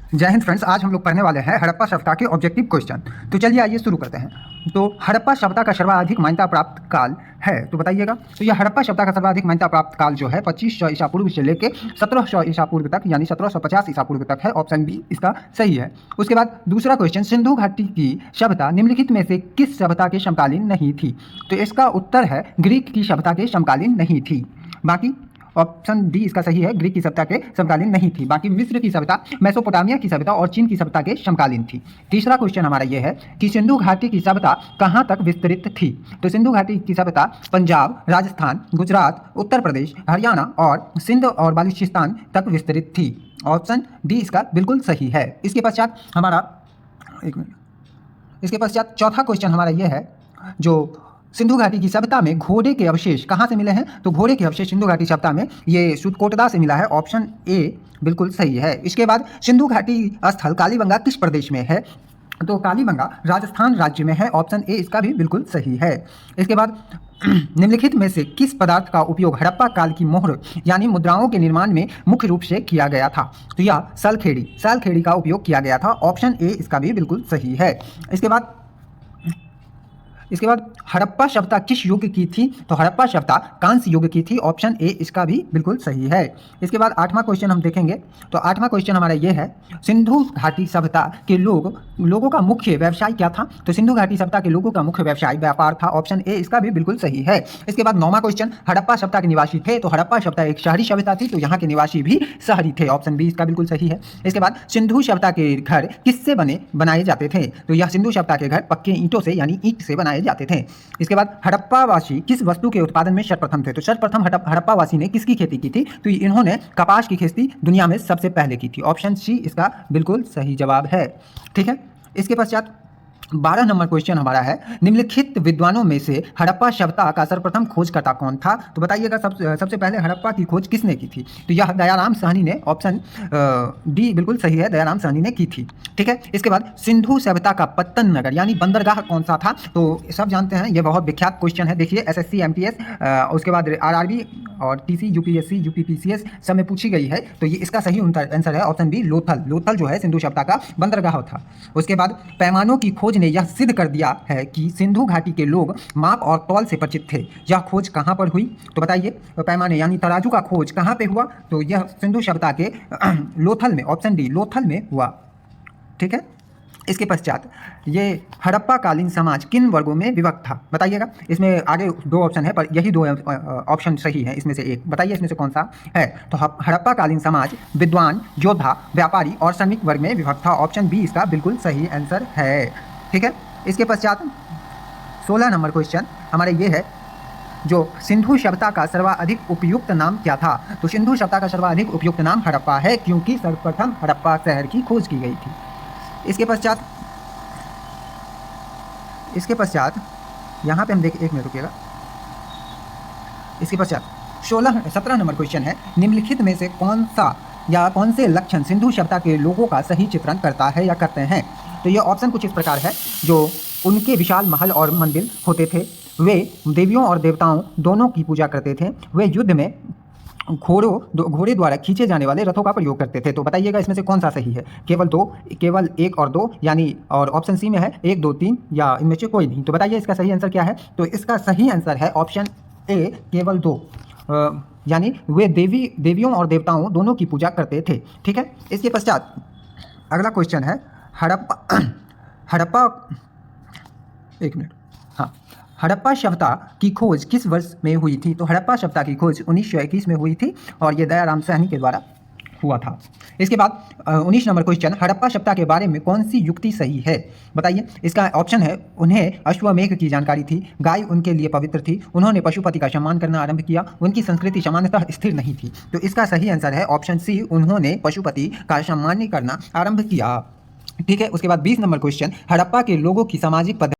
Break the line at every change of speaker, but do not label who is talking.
जय हिंद फ्रेंड्स। आज हम लोग पढ़ने वाले हैं हड़प्पा सभ्यता के ऑब्जेक्टिव क्वेश्चन। तो चलिए आइए शुरू करते हैं। तो हड़प्पा सभ्यता का सर्वाधिक मान्यता प्राप्त काल है, तो बताइएगा। तो यह हड़प्पा सभ्यता का सर्वाधिक मान्यता प्राप्त काल जो है 2500 ईसा पूर्व से लेकर 1700 ईसा पूर्व तक, यानी 1750 ईसा पूर्व तक है। ऑप्शन बी इसका सही है। उसके बाद दूसरा क्वेश्चन, सिंधु घाटी की सभ्यता निम्नलिखित में से किस सभ्यता के समकालीन नहीं थी? तो इसका उत्तर है ग्रीक की सभ्यता के समकालीन नहीं थी। बाकी ऑप्शन डी इसका सही है, ग्रीक की सभ्यता के समकालीन नहीं थी। बाकी मिस्र की सभ्यता, मेसोपोटामिया की सभ्यता और चीन की सभ्यता के समकालीन थी। तीसरा क्वेश्चन हमारा यह है कि सिंधु घाटी की सभ्यता कहाँ तक विस्तृत थी? तो सिंधु घाटी की सभ्यता पंजाब, राजस्थान, गुजरात, उत्तर प्रदेश, हरियाणा और सिंध और बलूचिस्तान तक विस्तृत थी। ऑप्शन डी इसका बिल्कुल सही है। इसके पश्चात हमारा इसके पश्चात चौथा क्वेश्चन हमारा यह है, जो सिंधु घाटी की सभ्यता में घोड़े के अवशेष कहाँ से मिले हैं? तो घोड़े के अवशेष सिंधु घाटी सभ्यता में ये सुतकोटदा से मिला है। ऑप्शन ए बिल्कुल सही है। इसके बाद सिंधु घाटी स्थल कालीबंगा किस प्रदेश में है? तो कालीबंगा राजस्थान राज्य में है। ऑप्शन ए इसका भी बिल्कुल सही है। इसके बाद निम्नलिखित में से किस पदार्थ का उपयोग हड़प्पा काल की मोहर यानी मुद्राओं के निर्माण में मुख्य रूप से किया गया था? तो यह सलखेड़ी का उपयोग किया गया था। ऑप्शन ए इसका भी बिल्कुल सही है। इसके बाद हड़प्पा सभ्यता किस युग की थी? तो हड़प्पा सभ्यता कांस्य युग की थी। ऑप्शन ए इसका भी बिल्कुल सही है। इसके बाद आठवां क्वेश्चन हम देखेंगे। तो आठवां क्वेश्चन हमारा ये है, सिंधु घाटी सभ्यता के लोगों का मुख्य व्यवसाय क्या था? तो सिंधु घाटी सभ्यता के लोगों का मुख्य व्यवसाय व्यापार था। ऑप्शन ए इसका भी बिल्कुल सही है। इसके बाद नौवां क्वेश्चन, हड़प्पा सभ्यता के निवासी थे? तो हड़प्पा सभ्यता एक शहरी सभ्यता थी, तो यहाँ के निवासी भी शहरी थे। ऑप्शन बी इसका बिल्कुल सही है। इसके बाद सिंधु सभ्यता के घर किससे बनाए जाते थे? तो यह सिंधु सभ्यता के घर पक्के ईंटों से यानी ईंट से बनाए जाते थे। इसके बाद हड़प्पावासी किस वस्तु के उत्पादन में सर्वप्रथम थे? तो सर्वप्रथम हड़प्पावासी ने किसकी खेती की थी? तो इन्होंने कपास की खेती दुनिया में सबसे पहले की थी। ऑप्शन सी इसका बिल्कुल सही जवाब है। ठीक है। इसके पश्चात 12 नंबर क्वेश्चन हमारा है, निम्नलिखित विद्वानों में से हड़प्पा सभ्यता का सर्वप्रथम खोजकर्ता कौन था? तो बताइएगा सबसे पहले हड़प्पा की खोज किसने की थी? तो यह दयाराम साहनी ने। ऑप्शन डी बिल्कुल सही है, दयाराम साहनी ने की थी। ठीक है। इसके बाद सिंधु सभ्यता का पत्तन नगर यानी बंदरगाह कौन सा था? तो सब जानते हैं, यह बहुत विख्यात क्वेश्चन है। देखिए SSC MTS उसके बाद RRB और TC UPSC UPPCS सब में पूछी गई है। तो ये इसका सही आंसर है ऑप्शन बी, लोथल जो है सिंधु सभ्यता का बंदरगाह था। उसके बाद पैमानों की खोज ने यह सिद्ध कर दिया है कि सिंधु घाटी के लोग माप और तौल से परिचित थे। यह खोज कहाँ पर हुई? तो बताइए, पैमाने यानी तराजू का खोज कहाँ पे हुआ? तो यह सिंधु सभ्यता के लोथल में, ऑप्शन डी लोथल में हुआ। ठीक है। इसके पश्चात ये हड़प्पा कालीन समाज किन वर्गों में विभक्त था? बताइएगा। इसमें आगे दो ऑप्शन है, पर यही दो ऑप्शन सही है। इसमें से एक बताइए, इसमें से कौन सा है? तो हड़प्पा कालीन समाज विद्वान, योद्धा, व्यापारी और श्रमिक वर्ग में विभक्त था। ऑप्शन बी इसका बिल्कुल सही आंसर है। ठीक है। इसके पश्चात 16 नंबर क्वेश्चन हमारे ये है, जो सिंधु सभ्यता का सर्वाधिक उपयुक्त नाम क्या था? तो सिंधु सभ्यता का सर्वाधिक उपयुक्त नाम हड़प्पा है, क्योंकि सर्वप्रथम हड़प्पा शहर की खोज की गई थी। इसके पश्चात यहाँ पे हम देखें, एक मिनट रुकिएगा। इसके पश्चात 17 नंबर क्वेश्चन है, निम्नलिखित में से कौन से लक्षण सिंधु सभ्यता के लोगों का सही चित्रण करता है या करते हैं? तो ये ऑप्शन कुछ इस प्रकार है, जो उनके विशाल महल और मंदिर होते थे, वे देवियों और देवताओं दोनों की पूजा करते थे, वे युद्ध में घोड़े द्वारा खींचे जाने वाले रथों का प्रयोग करते थे। तो बताइएगा इसमें से कौन सा सही है? केवल एक और दो, यानी और ऑप्शन सी में है 1, 2, 3 या इनमें से कोई नहीं। तो बताइए इसका सही आंसर क्या है? तो इसका सही आंसर है ऑप्शन ए, केवल 2, यानी वे देवियों और देवताओं दोनों की पूजा करते थे। ठीक है। इसके पश्चात अगला क्वेश्चन है, हड़प्पा सभ्यता की खोज किस वर्ष में हुई थी? तो हड़प्पा सभ्यता की खोज 1921 में हुई थी, और ये दयाराम साहनी के द्वारा हुआ था। इसके बाद 19 नंबर क्वेश्चन, हड़प्पा सभ्यता के बारे में कौन सी युक्ति सही है? बताइए। इसका ऑप्शन है, उन्हें अश्वमेध की जानकारी थी, गाय उनके लिए पवित्र थी, उन्होंने पशुपति का सम्मान करना आरंभ किया, उनकी संस्कृति सामान्यतः स्थिर नहीं थी। तो इसका सही आंसर है ऑप्शन सी, उन्होंने पशुपति का सम्मान करना आरंभ किया। ठीक है। उसके बाद 20 नंबर क्वेश्चन, हड़प्पा के लोगों की सामाजिक